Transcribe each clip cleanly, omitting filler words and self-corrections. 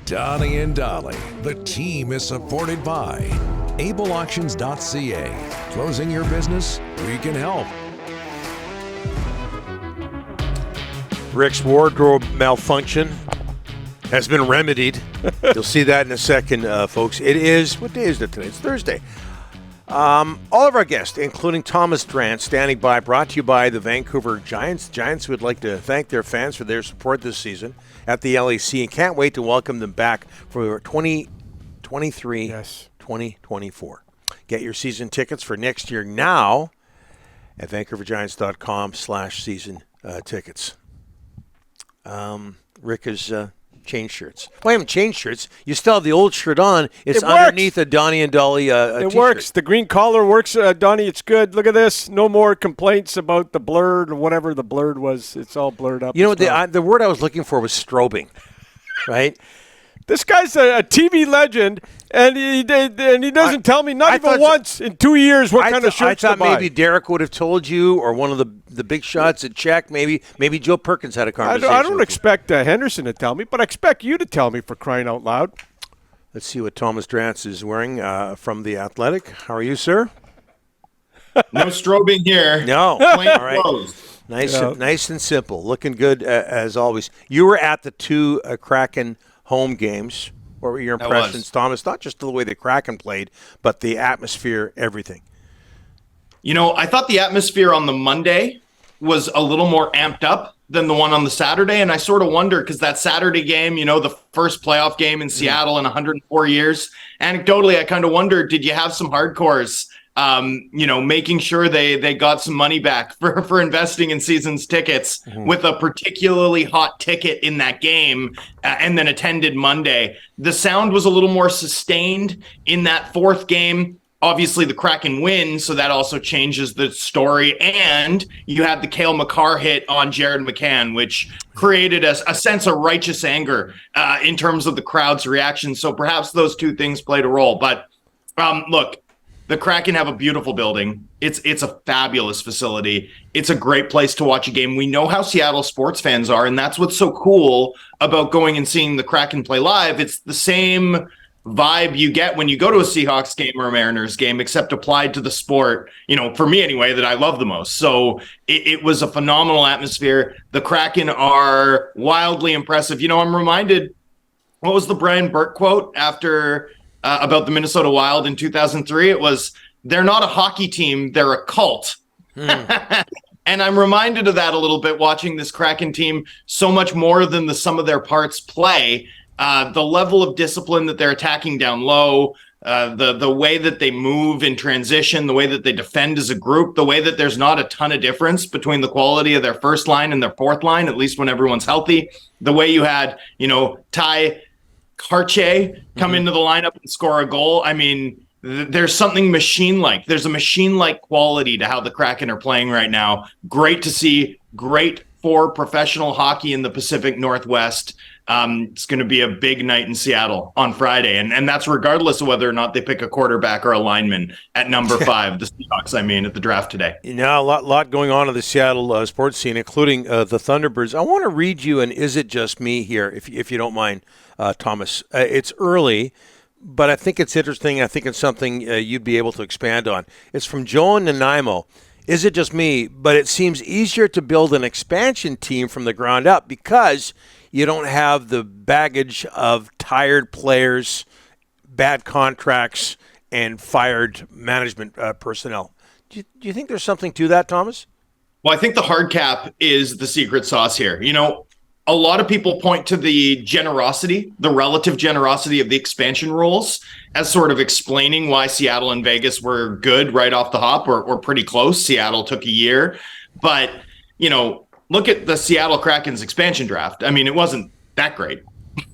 Donnie and Dolly. The team is supported by ableauctions.ca. Closing your business? We can help. Rick's wardrobe malfunction has been remedied. You'll see that in a second, folks. It is, what day is it today? It's Thursday. All of our guests, including Thomas Drance, standing by, brought to you by the Vancouver Giants. Giants would like to thank their fans for their support this season at the LAC and can't wait to welcome them back for 2023, 2024. Get your season tickets for next year now at vancouvergiants.com/season tickets. Rick has changed shirts. Well, I haven't changed shirts. You still have the old shirt on. It's underneath a Donnie and Dolly It t-shirt. works. The green collar works, Donnie. It's good. Look at this. No more complaints about the blurred or whatever the blurred was. It's all blurred up. You know, the word I was looking for was strobing, right? This guy's a TV legend, and he doesn't tell me, not even once in 2 years, what kind of shirts to buy. I thought maybe Derek would have told you, or one of the big shots at Czech. Maybe Joe Perkins had a conversation. I don't expect Henderson to tell me, but I expect you to tell me, for crying out loud. Let's see what Thomas Drance is wearing from The Athletic. How are you, sir? No strobing here. No. Plain All right. clothes. Nice and simple. Looking good as always. You were at the two Kraken home games. What were your impressions, Thomas? Not just the way the Kraken played, but the atmosphere, everything. You know, I thought the atmosphere on the Monday was a little more amped up than the one on the Saturday, and I sort of wonder, because that Saturday game, you know, the first playoff game in Seattle in 104 years, anecdotally, I kind of wondered, did you have some hardcores making sure they got some money back for investing in season's tickets with a particularly hot ticket in that game and then attended Monday. The sound was a little more sustained in that fourth game. Obviously, the Kraken win, so that also changes the story. And you had the Cale Makar hit on Jared McCann, which created a sense of righteous anger in terms of the crowd's reaction. So perhaps those two things played a role. But look, the Kraken have a beautiful building. It's a fabulous facility. It's a great place to watch a game. We know how Seattle sports fans are, and that's what's so cool about going and seeing the Kraken play live. It's the same vibe you get when you go to a Seahawks game or a Mariners game, except applied to the sport, you know, for me anyway, that I love the most. So it was a phenomenal atmosphere. The Kraken are wildly impressive. You know, I'm reminded, what was the Brian Burke quote after about the Minnesota Wild in 2003? It was, they're not a hockey team, they're a cult. And I'm reminded of that a little bit watching this Kraken team, so much more than the sum of their parts play. The level of discipline that they're attacking down low, the way that they move in transition, the way that they defend as a group, the way that there's not a ton of difference between the quality of their first line and their fourth line, at least when everyone's healthy. The way you had, you know, Ty Karche come into the lineup and score a goal. I mean, there's something machine-like. There's a machine-like quality to how the Kraken are playing right now. Great to see. Great for professional hockey in the Pacific Northwest. It's going to be a big night in Seattle on Friday, and that's regardless of whether or not they pick a quarterback or a lineman at number 5, the Seahawks, at the draft today. You know, a lot going on in the Seattle sports scene, including the Thunderbirds. I want to read you an Is It Just Me here, if you don't mind, Thomas. It's early, but I think it's interesting. I think it's something you'd be able to expand on. It's from Joan Nanaimo. Is it just me? But it seems easier to build an expansion team from the ground up because you don't have the baggage of tired players, bad contracts, and fired management personnel. Do you think there's something to that, Thomas? Well, I think the hard cap is the secret sauce here. You know, a lot of people point to the relative generosity of the expansion rules as sort of explaining why Seattle and Vegas were good right off the hop, or pretty close. Seattle took a year. But, you know, look at the Seattle Kraken's expansion draft. I mean, it wasn't that great,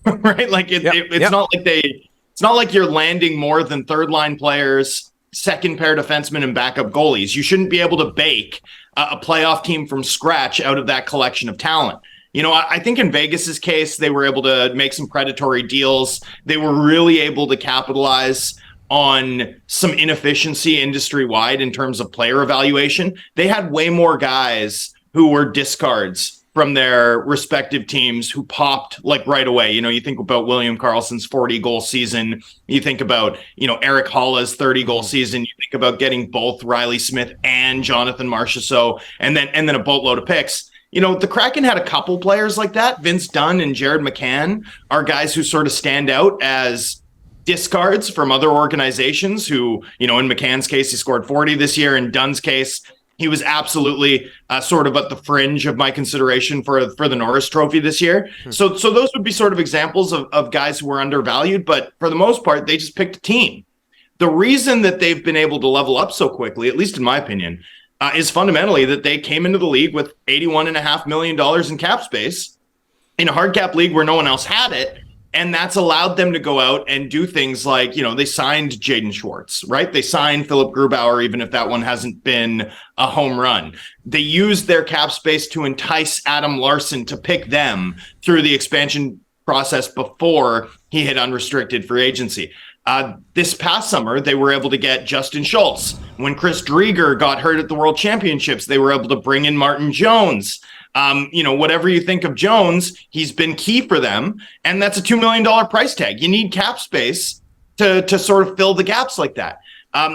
right? Like it's not like you're landing more than third line players, second pair defensemen, and backup goalies. You shouldn't be able to bake a playoff team from scratch out of that collection of talent. You know, I think in Vegas's case, they were able to make some predatory deals. They were really able to capitalize on some inefficiency industry-wide in terms of player evaluation. They had way more guys who were discards from their respective teams who popped like right away. You think about William Karlsson's 40-goal season. You think about, Eric Halla's 30-goal season. You think about getting both Riley Smith and Jonathan Marchessault, and then a boatload of picks. The Kraken had a couple players like that. Vince Dunn and Jared McCann are guys who sort of stand out as discards from other organizations who, in McCann's case, he scored 40 this year. In Dunn's case, he was absolutely sort of at the fringe of my consideration for the Norris Trophy this year. So those would be sort of examples of guys who were undervalued, but for the most part, they just picked a team. The reason that they've been able to level up so quickly, at least in my opinion, is fundamentally that they came into the league with $81.5 million in cap space in a hard cap league where no one else had it. And that's allowed them to go out and do things like, they signed Jaden Schwartz, right? They signed Philip Grubauer, even if that one hasn't been a home run. They used their cap space to entice Adam Larson to pick them through the expansion process before he hit unrestricted free agency. This past summer, they were able to get Justin Schultz. When Chris Drieger got hurt at the World Championships, they were able to bring in Martin Jones. Whatever you think of Jones, he's been key for them. And that's a $2 million price tag. You need cap space to sort of fill the gaps like that.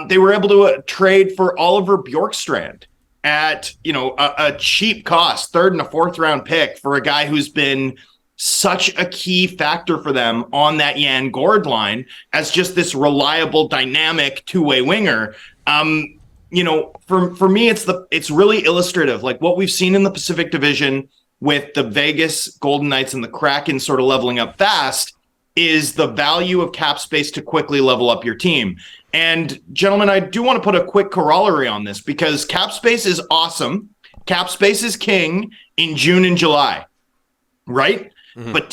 They were able to trade for Oliver Bjorkstrand at, a cheap cost, third and a fourth round pick for a guy who's been such a key factor for them on that Jan Gord line as just this reliable, dynamic two-way winger. For me, it's really illustrative. Like what we've seen in the Pacific Division with the Vegas Golden Knights and the Kraken sort of leveling up fast is the value of cap space to quickly level up your team. And gentlemen, I do want to put a quick corollary on this because cap space is awesome. Cap space is king in June and July, right? Mm-hmm. But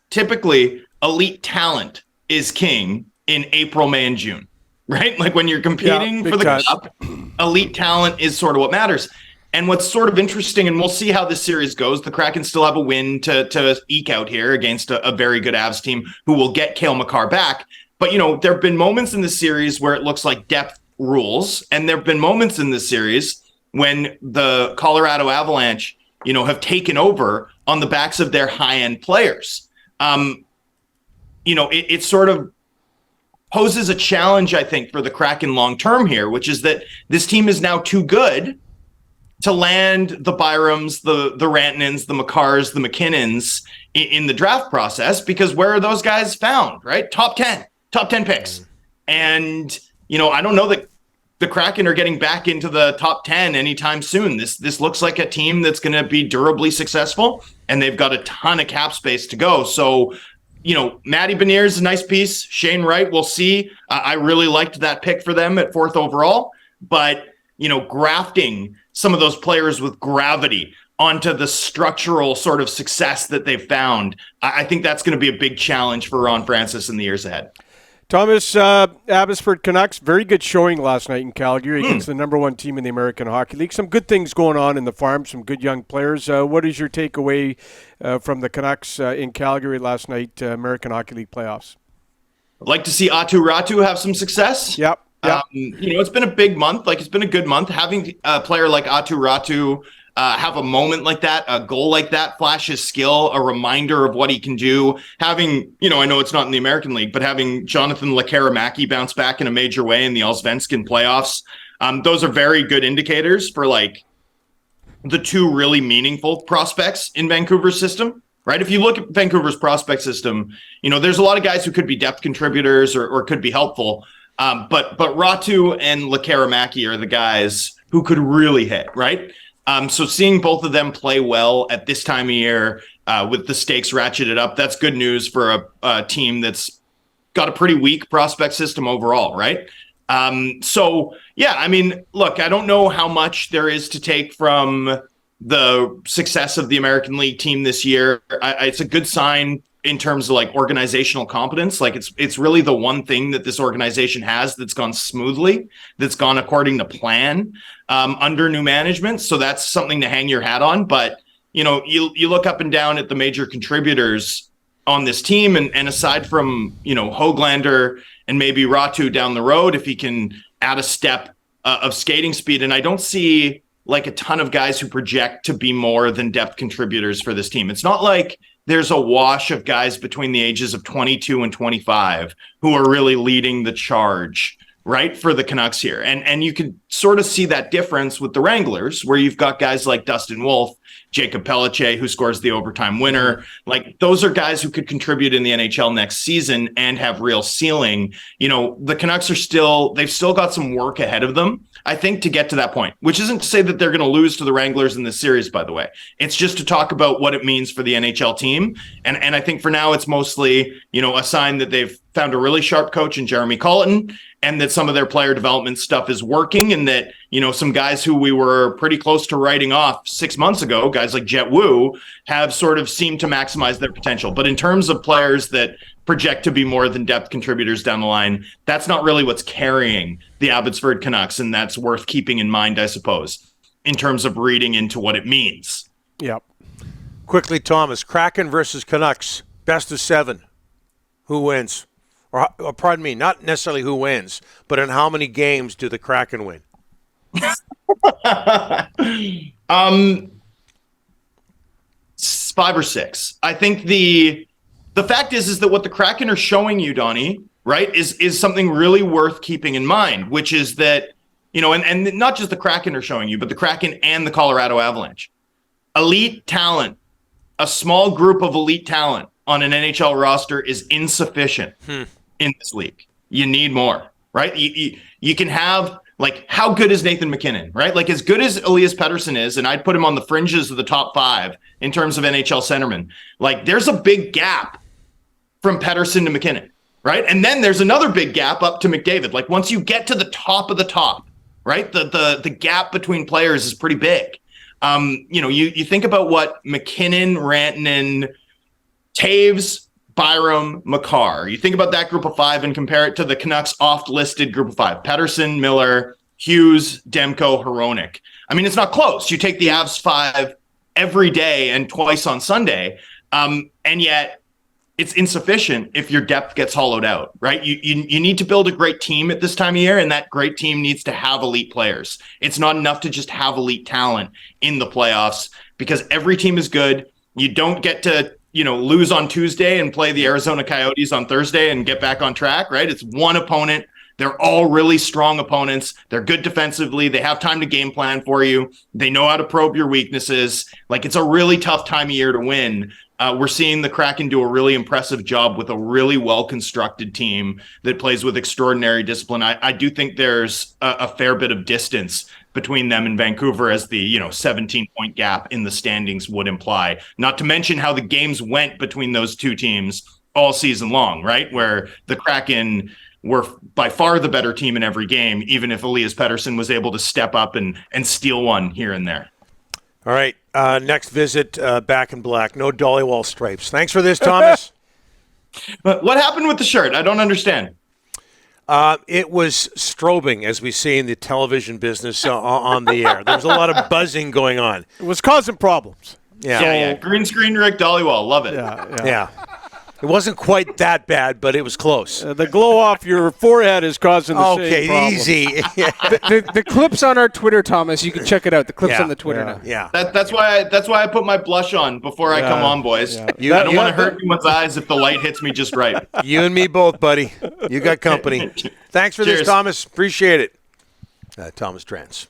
typically elite talent is king in April, May, and June. Right? Like when you're competing for the cup, elite talent is sort of what matters. And what's sort of interesting, and we'll see how this series goes, the Kraken still have a win to eke out here against a very good Avs team who will get Cale Makar back. But, there have been moments in the series where it looks like depth rules. And there have been moments in this series when the Colorado Avalanche, have taken over on the backs of their high-end players. It sort of poses a challenge, I think, for the Kraken long-term here, which is that this team is now too good to land the Byrams, the Rantanens, the Makars, the McKinnons in the draft process, because where are those guys found, right? Top 10 picks. And, I don't know that the Kraken are getting back into the top 10 anytime soon. This looks like a team that's going to be durably successful, and they've got a ton of cap space to go. So, Matty Beniers, a nice piece. Shane Wright, we'll see. I really liked that pick for them at 4th overall. But, grafting some of those players with gravity onto the structural sort of success that they've found, I think that's going to be a big challenge for Ron Francis in the years ahead. Thomas, Abbotsford Canucks, very good showing last night in Calgary against the number one team in the American Hockey League. Some good things going on in the farm, some good young players. What is your takeaway from the Canucks in Calgary last night, American Hockey League playoffs? I'd like to see Atu Ratu have some success. Yep. It's been a big month. It's been a good month. Having a player like Atu Ratu have a moment like that, a goal like that, flash his skill, a reminder of what he can do. Having, I know it's not in the American League, but having Jonathan Lekkerimaki bounce back in a major way in the Allsvenskan playoffs, those are very good indicators for the two really meaningful prospects in Vancouver's system, right? If you look at Vancouver's prospect system, there's a lot of guys who could be depth contributors or could be helpful. But Ratu and Lekkerimaki are the guys who could really hit, right? So seeing both of them play well at this time of year with the stakes ratcheted up, that's good news for a team that's got a pretty weak prospect system overall, right? Look, I don't know how much there is to take from the success of the American League team this year. It's a good sign in terms of organizational competence. It's really the one thing that this organization has that's gone smoothly, that's gone according to plan under new management. So that's something to hang your hat on. But, you look up and down at the major contributors on this team, and aside from, Höglander and maybe Ratu down the road, if he can add a step of skating speed, and I don't see like a ton of guys who project to be more than depth contributors for this team. It's not like there's a wash of guys between the ages of 22 and 25 who are really leading the charge, right, for the Canucks here. And you could sort of see that difference with the Wranglers, where you've got guys like Dustin Wolf, Jacob Pelletier, who scores the overtime winner. Like, those are guys who could contribute in the NHL next season and have real ceiling. You know, the Canucks they've still got some work ahead of them, I think, to get to that point, which isn't to say that they're going to lose to the Wranglers in this series, by the way. It's just to talk about what it means for the NHL team. And I think for now, it's mostly, you know, a sign that they've found a really sharp coach in Jeremy Colleton, and that some of their player development stuff is working, and that, you know, some guys who we were pretty close to writing off 6 months ago, guys like Jet Wu, have sort of seemed to maximize their potential. But in terms of players that project to be more than depth contributors down the line, that's not really what's carrying the Abbotsford Canucks, and that's worth keeping in mind, I suppose, in terms of reading into what it means. Yep. Quickly, Thomas, Kraken versus Canucks, best of 7. Who wins? Or pardon me, not necessarily who wins, but in how many games do the Kraken win? 5 or 6. I think the fact is that what the Kraken are showing you, Donnie, right, is something really worth keeping in mind, which is that, you know, and not just the Kraken are showing you, but the Kraken and the Colorado Avalanche. Elite talent, a small group of elite talent on an NHL roster is insufficient in this league. You need more, right? You can have, like, how good is Nathan McKinnon, right? Like, as good as Elias Pettersson is, and I'd put him on the fringes of the top 5 in terms of NHL centermen, like, there's a big gap from Pettersson to McKinnon, right? And then there's another big gap up to McDavid. Like, once you get to the top of the top, right, the gap between players is pretty big. You know, you think about what McKinnon, Rantanen, Taves, Byram, Makar. You think about that group of 5 and compare it to the Canucks oft-listed group of 5. Pettersson, Miller, Hughes, Demko, Hronek. I mean, it's not close. You take the Avs 5 every day and twice on Sunday, and yet it's insufficient if your depth gets hollowed out, right? You need to build a great team at this time of year, and that great team needs to have elite players. It's not enough to just have elite talent in the playoffs, because every team is good. You don't get to, you know, lose on Tuesday and play the Arizona Coyotes on Thursday and get back on track, right? It's one opponent. They're all really strong opponents. They're good defensively. They have time to game plan for you. They know how to probe your weaknesses. Like, it's a really tough time of year to win. We're seeing the Kraken do a really impressive job with a really well-constructed team that plays with extraordinary discipline. I do think there's a fair bit of distance between them and Vancouver, as the, you know, 17-point gap in the standings would imply. Not to mention how the games went between those two teams all season long, right? Where the Kraken were by far the better team in every game, even if Elias Pettersson was able to step up and steal one here and there. All right, next visit, back in black. No Dollywall stripes. Thanks for this, Thomas. But what happened with the shirt? I don't understand. It was strobing, as we say in the television business, on the air. There was a lot of buzzing going on. It was causing problems. Yeah. Yeah. Green screen Rick Dollywall. Love it. Yeah. It wasn't quite that bad, but it was close. The glow off your forehead is causing the same problem. Easy. The clip's on our Twitter, Thomas. You can check it out. The clip's on the Twitter now. Yeah. That's why I put my blush on before I come on, boys. Yeah. I don't want to hurt anyone's eyes if the light hits me just right. You and me both, buddy. You got company. Thanks for Cheers. this, Thomas. Appreciate it. Thomas Drance.